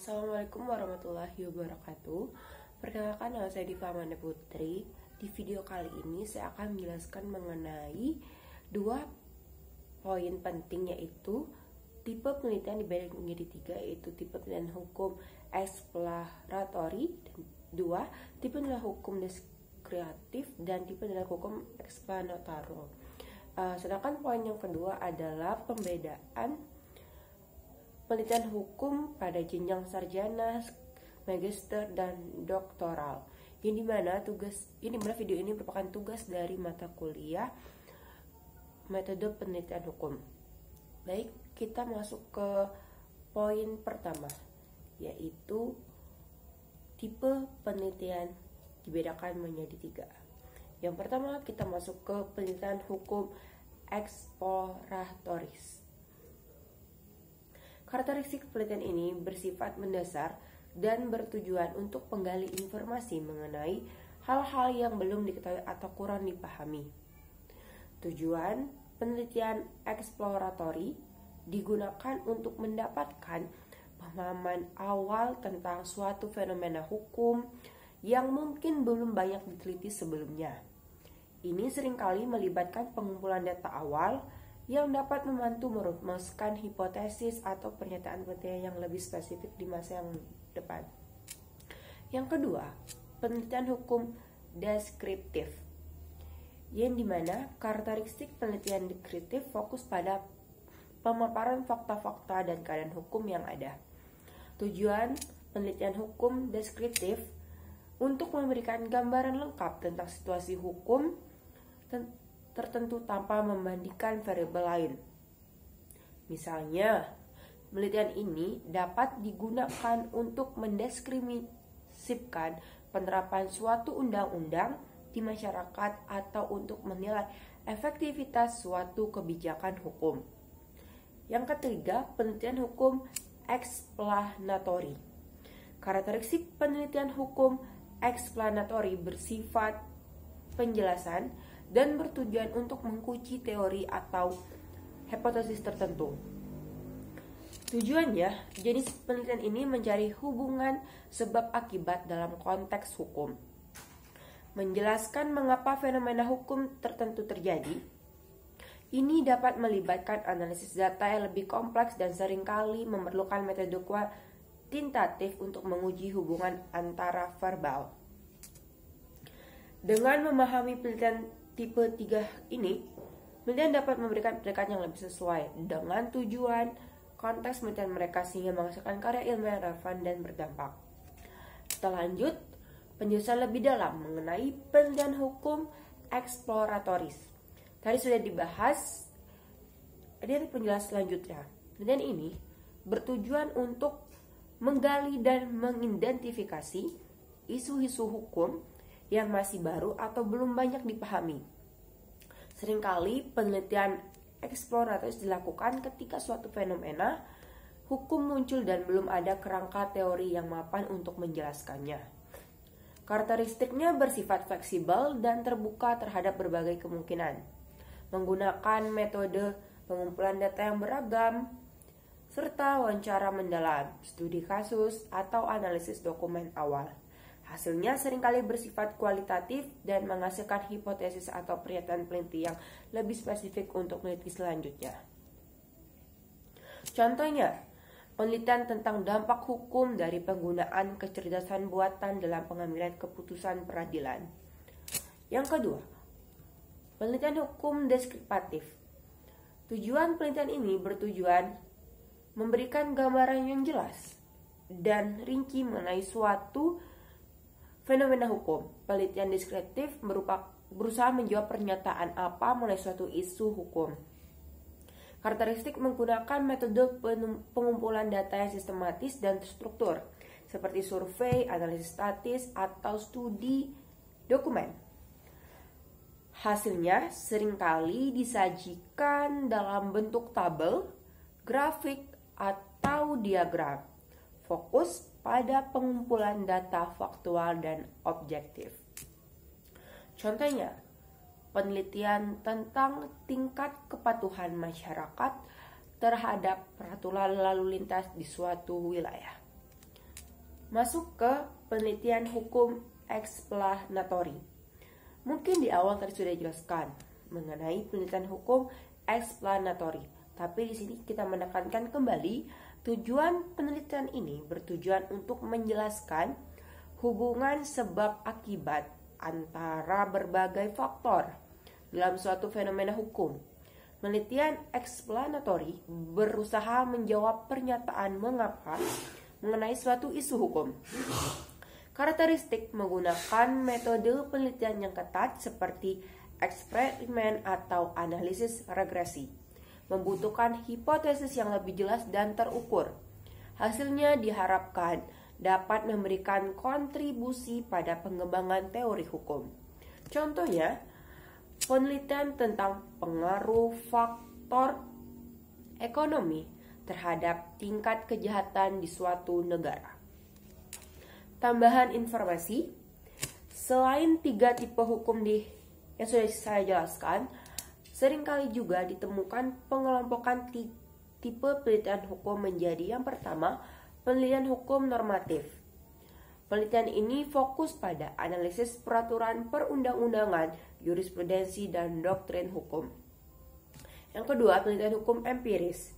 Assalamualaikum warahmatullahi wabarakatuh. Perkenalkan, nama saya Diva Amanda Putri. Di video kali ini saya akan menjelaskan mengenai dua poin penting, yaitu tipe penelitian dibagi menjadi tiga, yaitu tipe penelitian hukum eksploratory, dan dua tipe penelitian hukum deskriptif dan tipe penelitian hukum explanatory. Sedangkan poin yang kedua adalah pembedaan penelitian hukum pada jenjang sarjana, magister, dan doktoral. Yang dimana video ini merupakan tugas dari mata kuliah metode penelitian hukum. Baik, kita masuk ke poin pertama, yaitu tipe penelitian dibedakan menjadi tiga. Yang pertama, kita masuk ke penelitian hukum eksploratoris. Karakteristik penelitian ini bersifat mendasar dan bertujuan untuk menggali informasi mengenai hal-hal yang belum diketahui atau kurang dipahami. Tujuan penelitian eksploratory digunakan untuk mendapatkan pemahaman awal tentang suatu fenomena hukum yang mungkin belum banyak diteliti sebelumnya. Ini seringkali melibatkan pengumpulan data awal yang dapat membantu merumuskan hipotesis atau pernyataan penelitian yang lebih spesifik di masa yang depan. Yang kedua, penelitian hukum deskriptif, yang dimana karakteristik penelitian deskriptif fokus pada pemaparan fakta-fakta dan keadaan hukum yang ada. Tujuan penelitian hukum deskriptif untuk memberikan gambaran lengkap tentang situasi hukum tertentu tanpa membandingkan variabel lain. Misalnya, penelitian ini dapat digunakan untuk mendeskripsikan penerapan suatu undang-undang di masyarakat atau untuk menilai efektivitas suatu kebijakan hukum. Yang ketiga, penelitian hukum explanatory. Karakteristik penelitian hukum explanatory bersifat penjelasan dan bertujuan untuk mengunci teori atau hipotesis tertentu. Tujuannya, jenis penelitian ini mencari hubungan sebab akibat dalam konteks hukum, menjelaskan mengapa fenomena hukum tertentu terjadi. Ini dapat melibatkan analisis data yang lebih kompleks dan seringkali memerlukan metode kuantitatif untuk menguji hubungan antara verbal. Dengan memahami penelitian tipe 3 ini, penelitian dapat memberikan pendekatan yang lebih sesuai dengan tujuan konteks penelitian mereka sehingga menghasilkan karya ilmiah relevan dan berdampak. Setelah lanjut, penjelasan lebih dalam mengenai penelitian hukum eksploratoris. Tadi sudah dibahas, ada penjelasan selanjutnya. Penelitian ini bertujuan untuk menggali dan mengidentifikasi isu-isu hukum yang masih baru atau belum banyak dipahami. Seringkali penelitian eksploratoris dilakukan ketika suatu fenomena hukum muncul dan belum ada kerangka teori yang mapan untuk menjelaskannya. Karakteristiknya bersifat fleksibel dan terbuka terhadap berbagai kemungkinan, menggunakan metode pengumpulan data yang beragam, serta wawancara mendalam, studi kasus, atau analisis dokumen awal. Hasilnya seringkali bersifat kualitatif dan menghasilkan hipotesis atau pernyataan peneliti yang lebih spesifik untuk peneliti selanjutnya. Contohnya, penelitian tentang dampak hukum dari penggunaan kecerdasan buatan dalam pengambilan keputusan peradilan. Yang kedua, penelitian hukum deskriptif. Tujuan penelitian ini bertujuan memberikan gambaran yang jelas dan rinci mengenai suatu fenomena hukum. Penelitian deskriptif berusaha menjawab pernyataan apa mengenai suatu isu hukum. Karakteristik menggunakan metode pengumpulan data yang sistematis dan terstruktur, seperti survei, analisis statis, atau studi dokumen. Hasilnya seringkali disajikan dalam bentuk tabel, grafik, atau diagram. Fokus pada pengumpulan data faktual dan objektif. Contohnya, penelitian tentang tingkat kepatuhan masyarakat terhadap peraturan lalu lintas di suatu wilayah. Masuk ke penelitian hukum explanatory. Mungkin di awal tadi sudah dijelaskan mengenai penelitian hukum explanatory, tapi di sini kita menekankan kembali tujuan penelitian ini bertujuan untuk menjelaskan hubungan sebab akibat antara berbagai faktor dalam suatu fenomena hukum. Penelitian explanatory berusaha menjawab pernyataan mengapa mengenai suatu isu hukum. Karakteristik menggunakan metode penelitian yang ketat seperti eksperimen atau analisis regresi. Membutuhkan hipotesis yang lebih jelas dan terukur. Hasilnya diharapkan dapat memberikan kontribusi pada pengembangan teori hukum. Contohnya, penelitian tentang pengaruh faktor ekonomi terhadap tingkat kejahatan di suatu negara. Tambahan informasi, selain 3 tipe hukum yang sudah saya jelaskan, seringkali juga ditemukan pengelompokan tipe penelitian hukum menjadi yang pertama, penelitian hukum normatif. Penelitian ini fokus pada analisis peraturan perundang-undangan, jurisprudensi, dan doktrin hukum. Yang kedua, penelitian hukum empiris.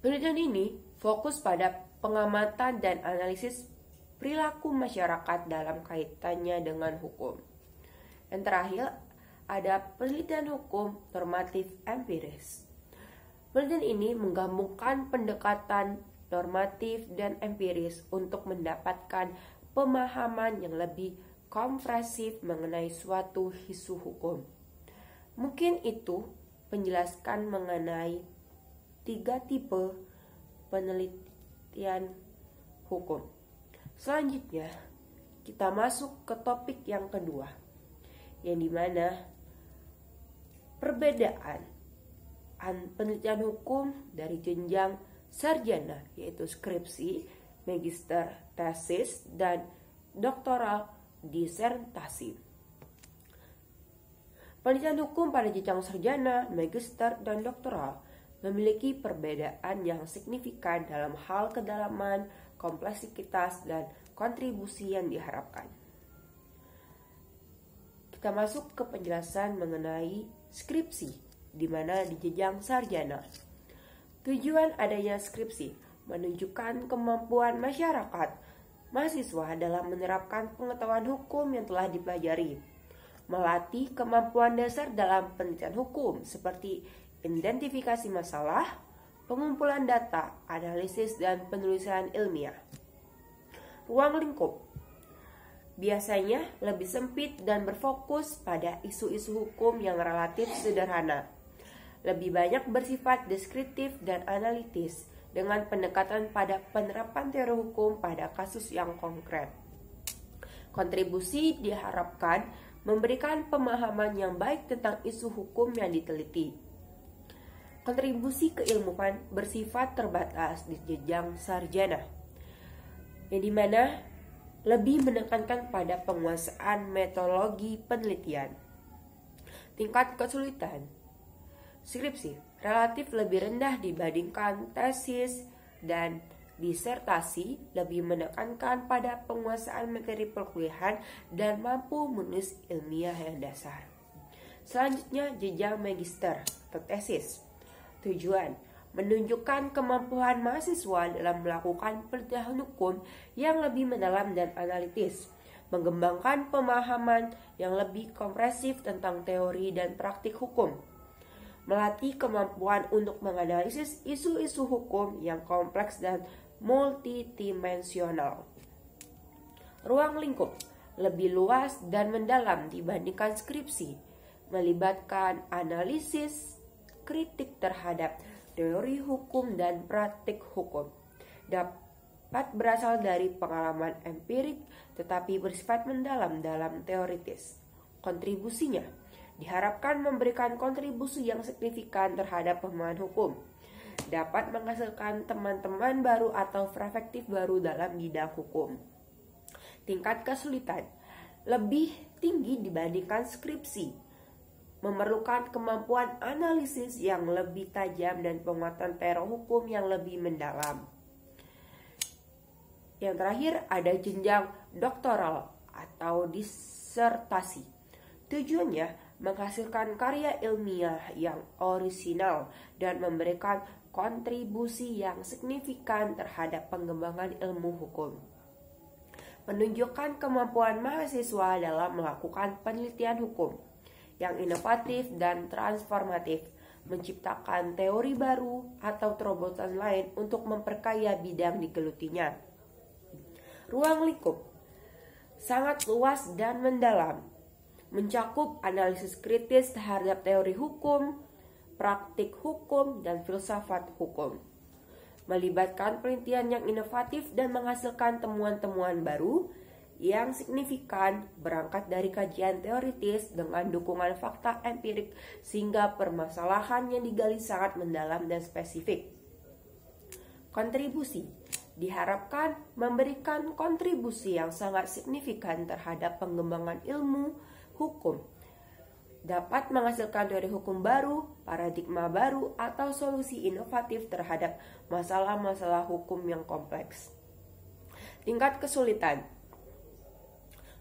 Penelitian ini fokus pada pengamatan dan analisis perilaku masyarakat dalam kaitannya dengan hukum. Yang terakhir, ada penelitian hukum normatif empiris. Penelitian ini menggabungkan pendekatan normatif dan empiris untuk mendapatkan pemahaman yang lebih komprehensif mengenai suatu isu hukum. Mungkin itu penjelasan mengenai 3 tipe penelitian hukum. Selanjutnya, kita masuk ke topik yang kedua, yang dimana perbedaan penelitian hukum dari jenjang sarjana, yaitu skripsi, magister, tesis, dan doktoral disertasi. Penelitian hukum pada jenjang sarjana, magister, dan doktoral memiliki perbedaan yang signifikan dalam hal kedalaman, kompleksitas, dan kontribusi yang diharapkan. Kita masuk ke penjelasan mengenai skripsi, di mana di jenjang sarjana. Tujuan adanya skripsi menunjukkan kemampuan masyarakat mahasiswa dalam menerapkan pengetahuan hukum yang telah dipelajari, melatih kemampuan dasar dalam penelitian hukum seperti identifikasi masalah, pengumpulan data, analisis, dan penulisan ilmiah. Ruang lingkup biasanya lebih sempit dan berfokus pada isu-isu hukum yang relatif sederhana. Lebih banyak bersifat deskriptif dan analitis dengan pendekatan pada penerapan teori hukum pada kasus yang konkret. Kontribusi diharapkan memberikan pemahaman yang baik tentang isu hukum yang diteliti. Kontribusi keilmuan bersifat terbatas di jenjang sarjana, yang dimana lebih menekankan pada penguasaan metodologi penelitian. Tingkat kesulitan skripsi relatif lebih rendah dibandingkan tesis dan disertasi, lebih menekankan pada penguasaan materi perkuliahan dan mampu menulis ilmiah yang dasar. Selanjutnya, jenjang magister atau tesis. Tujuan menunjukkan kemampuan mahasiswa dalam melakukan penelitian hukum yang lebih mendalam dan analitis, mengembangkan pemahaman yang lebih komprehensif tentang teori dan praktik hukum, melatih kemampuan untuk menganalisis isu-isu hukum yang kompleks dan multidimensional. Ruang lingkup lebih luas dan mendalam dibandingkan skripsi, melibatkan analisis kritik terhadap teori hukum dan praktik hukum. Dapat berasal dari pengalaman empirik tetapi bersifat mendalam dalam teoritis. Kontribusinya diharapkan memberikan kontribusi yang signifikan terhadap pemahaman hukum, dapat menghasilkan teman-teman baru atau perspektif baru dalam bidang hukum. Tingkat kesulitan lebih tinggi dibandingkan skripsi, memerlukan kemampuan analisis yang lebih tajam dan penguatan teori hukum yang lebih mendalam. Yang terakhir ada jenjang doktoral atau disertasi. Tujuannya menghasilkan karya ilmiah yang orisinal dan memberikan kontribusi yang signifikan terhadap pengembangan ilmu hukum. Menunjukkan kemampuan mahasiswa dalam melakukan penelitian hukum yang inovatif dan transformatif, menciptakan teori baru atau terobosan lain untuk memperkaya bidang digelutinya. Ruang lingkup sangat luas dan mendalam, mencakup analisis kritis terhadap teori hukum, praktik hukum, dan filsafat hukum. Melibatkan penelitian yang inovatif dan menghasilkan temuan-temuan baru yang signifikan berangkat dari kajian teoritis dengan dukungan fakta empirik sehingga permasalahan yang digali sangat mendalam dan spesifik. Kontribusi diharapkan memberikan kontribusi yang sangat signifikan terhadap pengembangan ilmu hukum, dapat menghasilkan teori hukum baru, paradigma baru, atau solusi inovatif terhadap masalah-masalah hukum yang kompleks. Tingkat kesulitan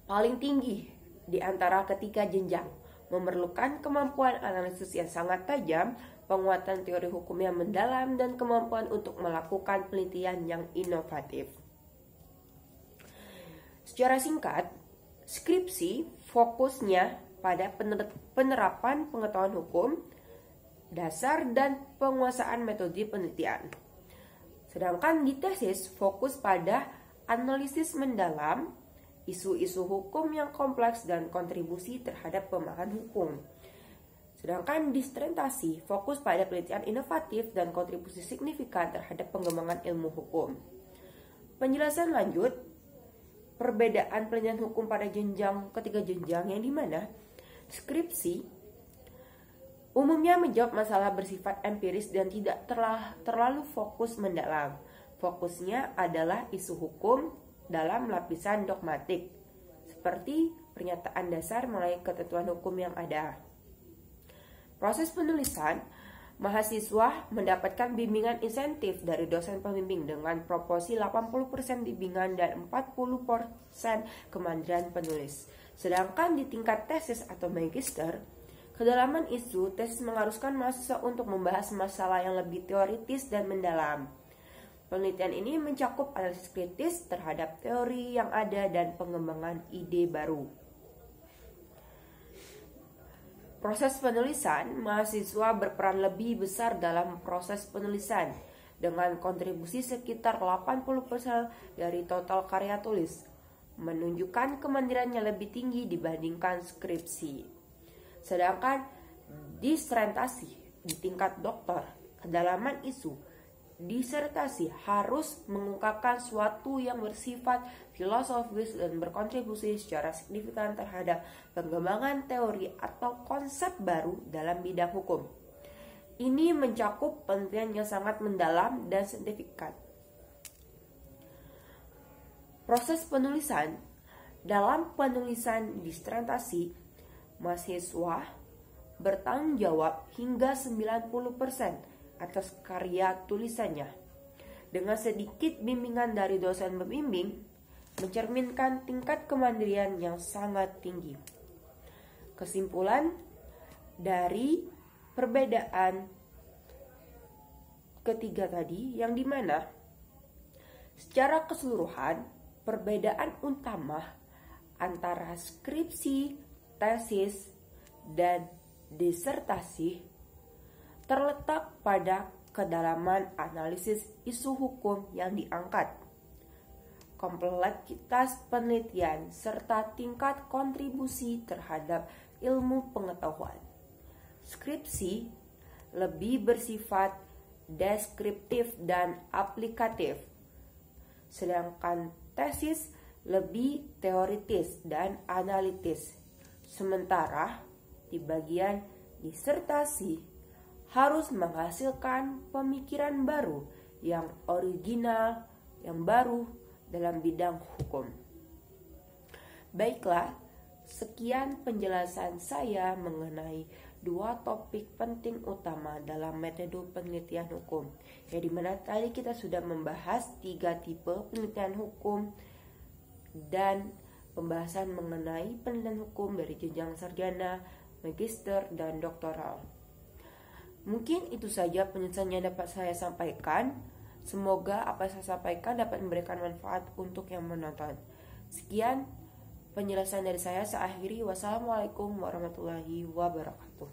paling tinggi di antara ketiga jenjang, memerlukan kemampuan analisis yang sangat tajam, penguatan teori hukum yang mendalam, dan kemampuan untuk melakukan penelitian yang inovatif. Secara singkat, skripsi fokusnya pada penerapan pengetahuan hukum, dasar, dan penguasaan metode penelitian. Sedangkan di tesis fokus pada analisis mendalam, isu-isu hukum yang kompleks, dan kontribusi terhadap pemahaman hukum. Sedangkan disertasi fokus pada penelitian inovatif dan kontribusi signifikan terhadap pengembangan ilmu hukum. Penjelasan lanjut, perbedaan penelitian hukum pada ketiga jenjang yang dimana skripsi umumnya menjawab masalah bersifat empiris dan tidak terlalu fokus mendalam. Fokusnya adalah isu hukum dalam lapisan dogmatik, seperti pernyataan dasar mengenai ketentuan hukum yang ada. Proses penulisan, mahasiswa mendapatkan bimbingan insentif dari dosen pembimbing dengan proporsi 80% bimbingan dan 40% kemandirian penulis. Sedangkan di tingkat tesis atau magister, kedalaman isu tesis mengharuskan mahasiswa untuk membahas masalah yang lebih teoritis dan mendalam. Penelitian ini mencakup analisis kritis terhadap teori yang ada dan pengembangan ide baru. Proses penulisan, mahasiswa berperan lebih besar dalam proses penulisan dengan kontribusi sekitar 80% dari total karya tulis, menunjukkan kemandiriannya lebih tinggi dibandingkan skripsi. Sedangkan disertasi di tingkat doktor, kedalaman isu, disertasi harus mengungkapkan suatu yang bersifat filosofis dan berkontribusi secara signifikan terhadap pengembangan teori atau konsep baru dalam bidang hukum. Ini mencakup penelitian yang sangat mendalam dan signifikan. Proses penulisan, dalam penulisan disertasi, mahasiswa bertanggung jawab hingga 90% atas karya tulisannya. Dengan sedikit bimbingan dari dosen pembimbing, mencerminkan tingkat kemandirian yang sangat tinggi. Kesimpulan dari perbedaan ketiga tadi, yang dimana secara keseluruhan perbedaan utama antara skripsi, tesis, dan disertasi terletak pada kedalaman analisis isu hukum yang diangkat, kompleksitas penelitian, serta tingkat kontribusi terhadap ilmu pengetahuan. Skripsi lebih bersifat deskriptif dan aplikatif, sedangkan tesis lebih teoritis dan analitis. Sementara di bagian disertasi harus menghasilkan pemikiran baru yang original, yang baru dalam bidang hukum. Baiklah, sekian penjelasan saya mengenai dua topik penting utama dalam metode penelitian hukum, yang dimana tadi kita sudah membahas 3 tipe penelitian hukum dan pembahasan mengenai penelitian hukum dari jenjang sarjana, magister, dan doktoral. Mungkin itu saja penjelasan yang dapat saya sampaikan. Semoga apa yang saya sampaikan dapat memberikan manfaat untuk yang menonton. Sekian penjelasan dari saya. Saya akhiri. Wassalamualaikum warahmatullahi wabarakatuh.